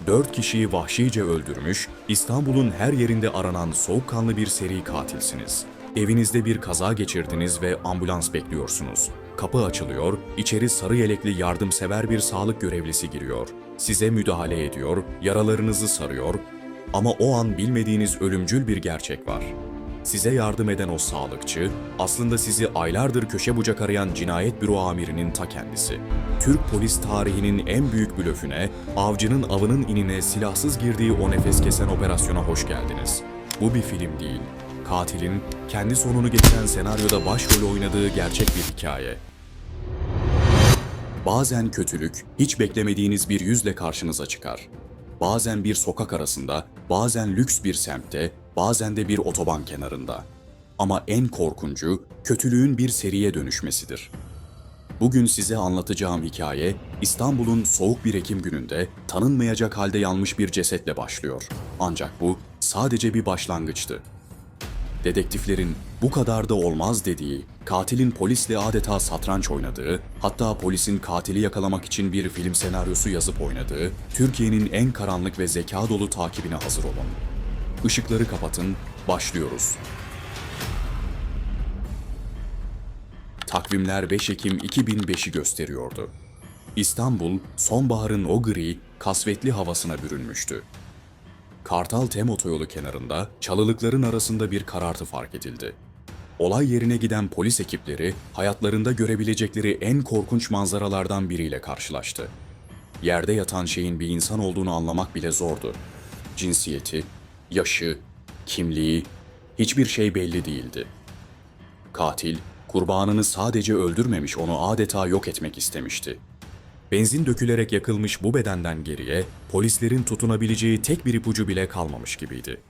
4 kişiyi vahşice öldürmüş, İstanbul'un her yerinde aranan soğukkanlı bir seri katilsiniz. Evinizde bir kaza geçirdiniz ve ambulans bekliyorsunuz. Kapı açılıyor, içeri sarı yelekli yardımsever bir sağlık görevlisi giriyor. Size müdahale ediyor, yaralarınızı sarıyor ama o an bilmediğiniz ölümcül bir gerçek var. Size yardım eden o sağlıkçı, aslında sizi aylardır köşe bucak arayan cinayet büro amirinin ta kendisi. Türk polis tarihinin en büyük blöfüne, avcının avının inine silahsız girdiği o nefes kesen operasyona hoş geldiniz. Bu bir film değil, katilin kendi sonunu getiren senaryoda başrol oynadığı gerçek bir hikaye. Bazen kötülük, hiç beklemediğiniz bir yüzle karşınıza çıkar. Bazen bir sokak arasında, bazen lüks bir semtte, bazen de bir otoban kenarında. Ama en korkuncu, kötülüğün bir seriye dönüşmesidir. Bugün size anlatacağım hikaye, İstanbul'un soğuk bir Ekim gününde tanınmayacak halde yanmış bir cesetle başlıyor. Ancak bu sadece bir başlangıçtı. Dedektiflerin bu kadar da olmaz dediği, katilin polisle adeta satranç oynadığı, hatta polisin katili yakalamak için bir film senaryosu yazıp oynadığı, Türkiye'nin en karanlık ve zeka dolu takibine hazır olun. Işıkları kapatın, başlıyoruz. Takvimler 5 Ekim 2005'i gösteriyordu. İstanbul, sonbaharın o gri, kasvetli havasına bürünmüştü. Kartal-Tem otoyolu kenarında, çalılıkların arasında bir karartı fark edildi. Olay yerine giden polis ekipleri, hayatlarında görebilecekleri en korkunç manzaralardan biriyle karşılaştı. Yerde yatan şeyin bir insan olduğunu anlamak bile zordu. Cinsiyeti, yaşı, kimliği, hiçbir şey belli değildi. Katil, kurbanını sadece öldürmemiş, onu adeta yok etmek istemişti. Benzin dökülerek yakılmış bu bedenden geriye, polislerin tutunabileceği tek bir ipucu bile kalmamış gibiydi.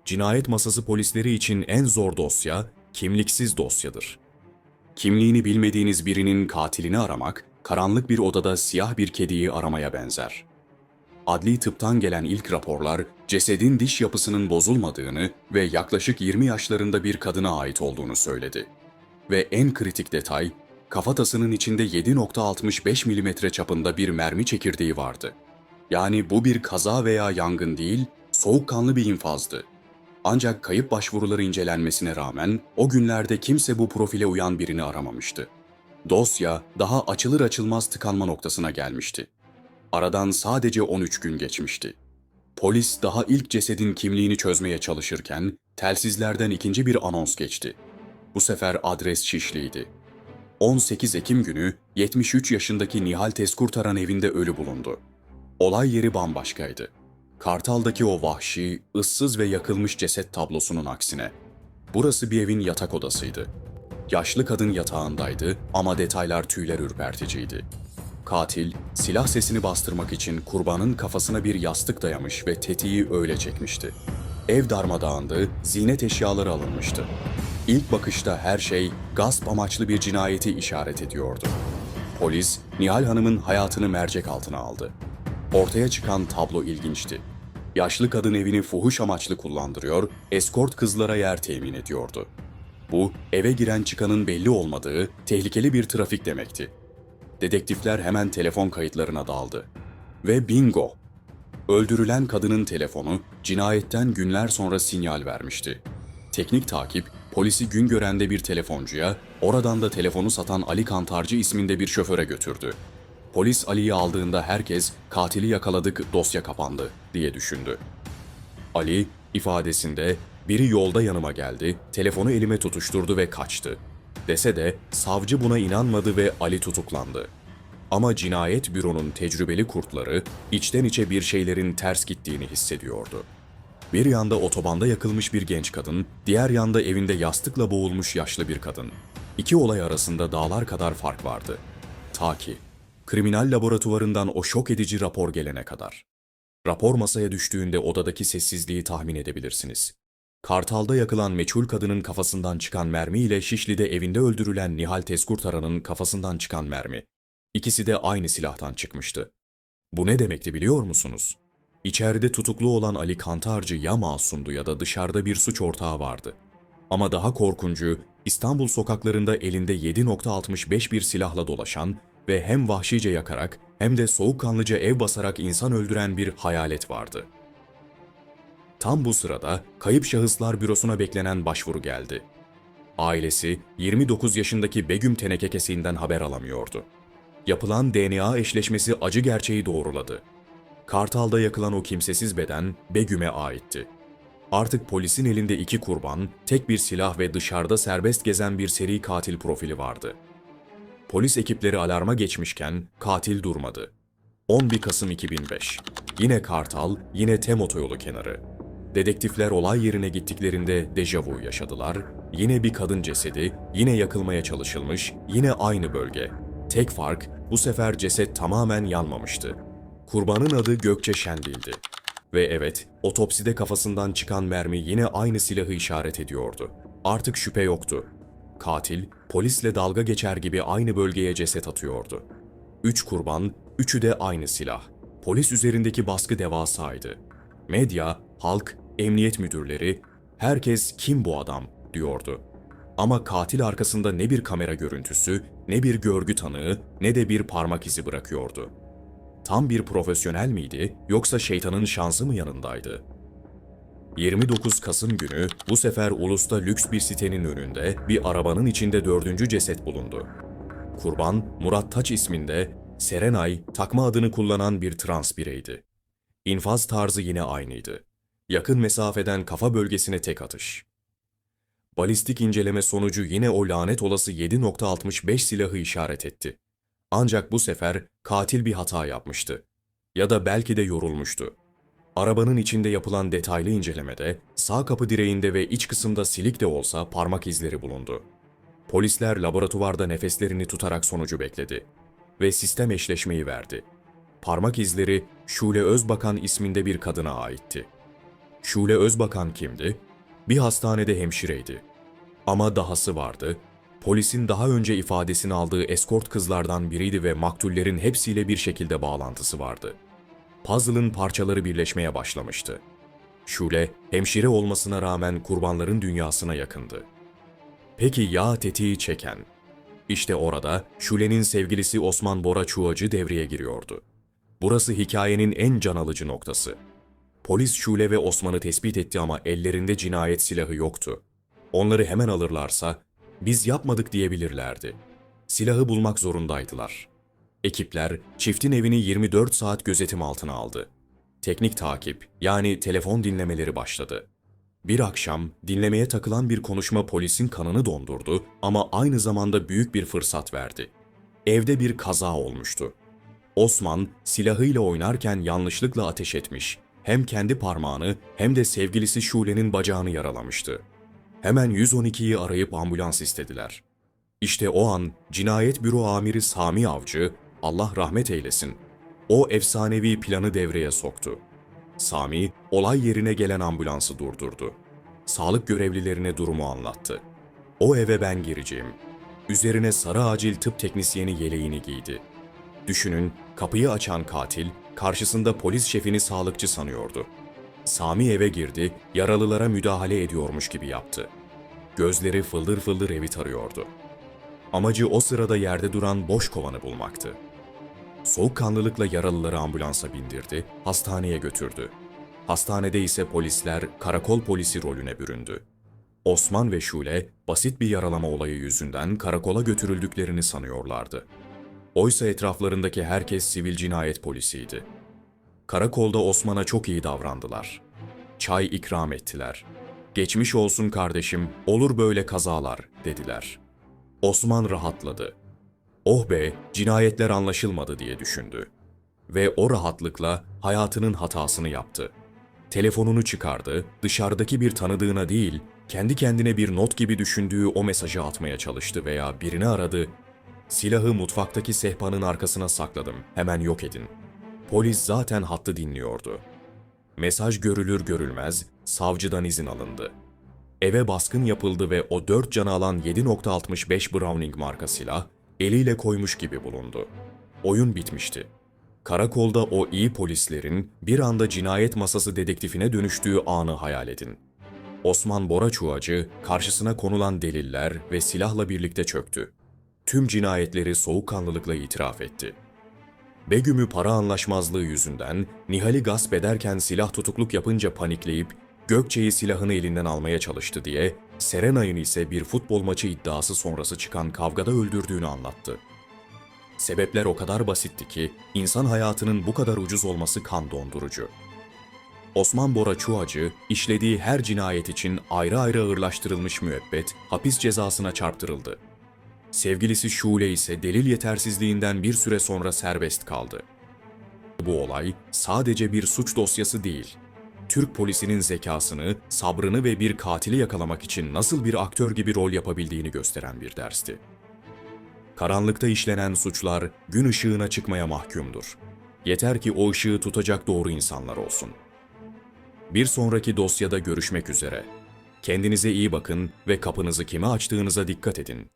Cinayet masası polisleri için en zor dosya, kimliksiz dosyadır. Kimliğini bilmediğiniz birinin katilini aramak, karanlık bir odada siyah bir kediyi aramaya benzer. Adli tıptan gelen ilk raporlar, cesedin diş yapısının bozulmadığını ve yaklaşık 20 yaşlarında bir kadına ait olduğunu söyledi. Ve en kritik detay, kafatasının içinde 7.65 milimetre çapında bir mermi çekirdeği vardı. Yani bu bir kaza veya yangın değil, soğukkanlı bir infazdı. Ancak kayıp başvuruları incelenmesine rağmen o günlerde kimse bu profile uyan birini aramamıştı. Dosya daha açılır açılmaz tıkanma noktasına gelmişti. Aradan sadece 13 gün geçmişti. Polis daha ilk cesedin kimliğini çözmeye çalışırken telsizlerden ikinci bir anons geçti. Bu sefer adres Şişli'ydi. 18 Ekim günü 73 yaşındaki Nihal Tezkurtaran evinde ölü bulundu. Olay yeri bambaşkaydı. Kartal'daki o vahşi, ıssız ve yakılmış ceset tablosunun aksine. Burası bir evin yatak odasıydı. Yaşlı kadın yatağındaydı ama detaylar tüyler ürperticiydi. Katil, silah sesini bastırmak için kurbanın kafasına bir yastık dayamış ve tetiği öyle çekmişti. Ev darmadağındı, ziynet eşyaları alınmıştı. İlk bakışta her şey gasp amaçlı bir cinayeti işaret ediyordu. Polis, Nihal Hanım'ın hayatını mercek altına aldı. Ortaya çıkan tablo ilginçti. Yaşlı kadın evini fuhuş amaçlı kullandırıyor, eskort kızlara yer temin ediyordu. Bu, eve giren çıkanın belli olmadığı, tehlikeli bir trafik demekti. Dedektifler hemen telefon kayıtlarına daldı. Ve bingo! Öldürülen kadının telefonu, cinayetten günler sonra sinyal vermişti. Teknik takip, polisi Güngören'de bir telefoncuya, oradan da telefonu satan Ali Kantarcı isminde bir şoföre götürdü. Polis Ali'yi aldığında herkes, katili yakaladık, dosya kapandı diye düşündü. Ali, ifadesinde, biri yolda yanıma geldi, telefonu elime tutuşturdu ve kaçtı. Dese de savcı buna inanmadı ve Ali tutuklandı. Ama cinayet büronun tecrübeli kurtları içten içe bir şeylerin ters gittiğini hissediyordu. Bir yanda otobanda yakılmış bir genç kadın, diğer yanda evinde yastıkla boğulmuş yaşlı bir kadın. İki olay arasında dağlar kadar fark vardı. Ta ki, kriminal laboratuvarından o şok edici rapor gelene kadar. Rapor masaya düştüğünde odadaki sessizliği tahmin edebilirsiniz. Kartal'da yakılan meçhul kadının kafasından çıkan mermi ile Şişli'de evinde öldürülen Nihal Tezkurtaran'ın kafasından çıkan mermi. İkisi de aynı silahtan çıkmıştı. Bu ne demekti biliyor musunuz? İçeride tutuklu olan Ali Kantarcı ya masumdu ya da dışarıda bir suç ortağı vardı. Ama daha korkuncu, İstanbul sokaklarında elinde 7.65 bir silahla dolaşan ve hem vahşice yakarak hem de soğukkanlıca ev basarak insan öldüren bir hayalet vardı. Tam bu sırada Kayıp Şahıslar Bürosu'na beklenen başvuru geldi. Ailesi 29 yaşındaki Begüm Tenekekesi'nden haber alamıyordu. Yapılan DNA eşleşmesi acı gerçeği doğruladı. Kartal'da yakılan o kimsesiz beden Begüm'e aitti. Artık polisin elinde 2 kurban, tek bir silah ve dışarıda serbest gezen bir seri katil profili vardı. Polis ekipleri alarma geçmişken katil durmadı. 11 Kasım 2005. Yine Kartal, yine TEM otoyolu kenarı. Dedektifler olay yerine gittiklerinde dejavu yaşadılar. Yine bir kadın cesedi, yine yakılmaya çalışılmış, yine aynı bölge. Tek fark, bu sefer ceset tamamen yanmamıştı. Kurbanın adı Gökçe Şendil'di. Ve evet, otopside kafasından çıkan mermi yine aynı silahı işaret ediyordu. Artık şüphe yoktu. Katil, polisle dalga geçer gibi aynı bölgeye ceset atıyordu. 3 kurban, üçü de aynı silah. Polis üzerindeki baskı devasaydı. Medya, halk, emniyet müdürleri, herkes "kim bu adam?" diyordu. Ama katil arkasında ne bir kamera görüntüsü, ne bir görgü tanığı, ne de bir parmak izi bırakıyordu. Tam bir profesyonel miydi, yoksa şeytanın şansı mı yanındaydı? 29 Kasım günü bu sefer Ulus'ta lüks bir sitenin önünde bir arabanın içinde 4. ceset bulundu. Kurban, Murat Taç isminde Serenay takma adını kullanan bir trans bireydi. İnfaz tarzı yine aynıydı. Yakın mesafeden kafa bölgesine tek atış. Balistik inceleme sonucu yine o lanet olası 7.65 silahı işaret etti. Ancak bu sefer katil bir hata yapmıştı. Ya da belki de yorulmuştu. Arabanın içinde yapılan detaylı incelemede sağ kapı direğinde ve iç kısımda silik de olsa parmak izleri bulundu. Polisler laboratuvarda nefeslerini tutarak sonucu bekledi ve sistem eşleşmeyi verdi. Parmak izleri Şule Özbakan isminde bir kadına aitti. Şule Özbakan kimdi? Bir hastanede hemşireydi. Ama dahası vardı. Polisin daha önce ifadesini aldığı eskort kızlardan biriydi ve maktullerin hepsiyle bir şekilde bağlantısı vardı. Puzzle'ın parçaları birleşmeye başlamıştı. Şule, hemşire olmasına rağmen kurbanların dünyasına yakındı. Peki ya tetiği çeken? İşte orada Şule'nin sevgilisi Osman Bora Çuğacı devreye giriyordu. Burası hikayenin en can alıcı noktası. Polis Şule ve Osman'ı tespit etti ama ellerinde cinayet silahı yoktu. Onları hemen alırlarsa, "biz yapmadık" diyebilirlerdi. Silahı bulmak zorundaydılar. Ekipler çiftin evini 24 saat gözetim altına aldı. Teknik takip, yani telefon dinlemeleri başladı. Bir akşam dinlemeye takılan bir konuşma polisin kanını dondurdu ama aynı zamanda büyük bir fırsat verdi. Evde bir kaza olmuştu. Osman silahıyla oynarken yanlışlıkla ateş etmiş, hem kendi parmağını hem de sevgilisi Şule'nin bacağını yaralamıştı. Hemen 112'yi arayıp ambulans istediler. İşte o an Cinayet Büro Amiri Sami Avcı, Allah rahmet eylesin, o efsanevi planı devreye soktu. Sami, olay yerine gelen ambulansı durdurdu. Sağlık görevlilerine durumu anlattı. "O eve ben gireceğim." Üzerine sarı acil tıp teknisyeni yeleğini giydi. Düşünün, kapıyı açan katil, karşısında polis şefini sağlıkçı sanıyordu. Sami eve girdi, yaralılara müdahale ediyormuş gibi yaptı. Gözleri fıldır fıldır evi tarıyordu. Amacı o sırada yerde duran boş kovanı bulmaktı. Soğukkanlılıkla yaralıları ambulansa bindirdi, hastaneye götürdü. Hastanede ise polisler karakol polisi rolüne büründü. Osman ve Şule basit bir yaralama olayı yüzünden karakola götürüldüklerini sanıyorlardı. Oysa etraflarındaki herkes sivil cinayet polisiydi. Karakolda Osman'a çok iyi davrandılar. Çay ikram ettiler. "Geçmiş olsun kardeşim, olur böyle kazalar" dediler. Osman rahatladı. "Oh be, cinayetler anlaşılmadı" diye düşündü. Ve o rahatlıkla hayatının hatasını yaptı. Telefonunu çıkardı, dışarıdaki bir tanıdığına değil, kendi kendine bir not gibi düşündüğü o mesajı atmaya çalıştı veya birini aradı. "Silahı mutfaktaki sehpanın arkasına sakladım, hemen yok edin." Polis zaten hattı dinliyordu. Mesaj görülür görülmez savcıdan izin alındı. Eve baskın yapıldı ve o 4 canı alan 7.65 Browning marka silah eliyle koymuş gibi bulundu. Oyun bitmişti. Karakolda o iyi polislerin bir anda cinayet masası dedektifine dönüştüğü anı hayal edin. Osman Bora Çuğacı karşısına konulan deliller ve silahla birlikte çöktü. tüm cinayetleri soğukkanlılıkla itiraf etti. Begüm'ü para anlaşmazlığı yüzünden Nihal'i gasp ederken silah tutukluk yapınca panikleyip Gökçe'yi silahını elinden almaya çalıştı diye Serenay'ın ise bir futbol maçı iddiası sonrası çıkan kavgada öldürdüğünü anlattı. Sebepler o kadar basitti ki insan hayatının bu kadar ucuz olması kan dondurucu. Osman Bora Çuhacı, işlediği her cinayet için ayrı ayrı ağırlaştırılmış müebbet, hapis cezasına çarptırıldı. Sevgilisi Şule ise delil yetersizliğinden bir süre sonra serbest kaldı. Bu olay sadece bir suç dosyası değil, Türk polisinin zekasını, sabrını ve bir katili yakalamak için nasıl bir aktör gibi rol yapabildiğini gösteren bir dersti. Karanlıkta işlenen suçlar gün ışığına çıkmaya mahkumdur. Yeter ki o ışığı tutacak doğru insanlar olsun. Bir sonraki dosyada görüşmek üzere. Kendinize iyi bakın ve kapınızı kime açtığınıza dikkat edin.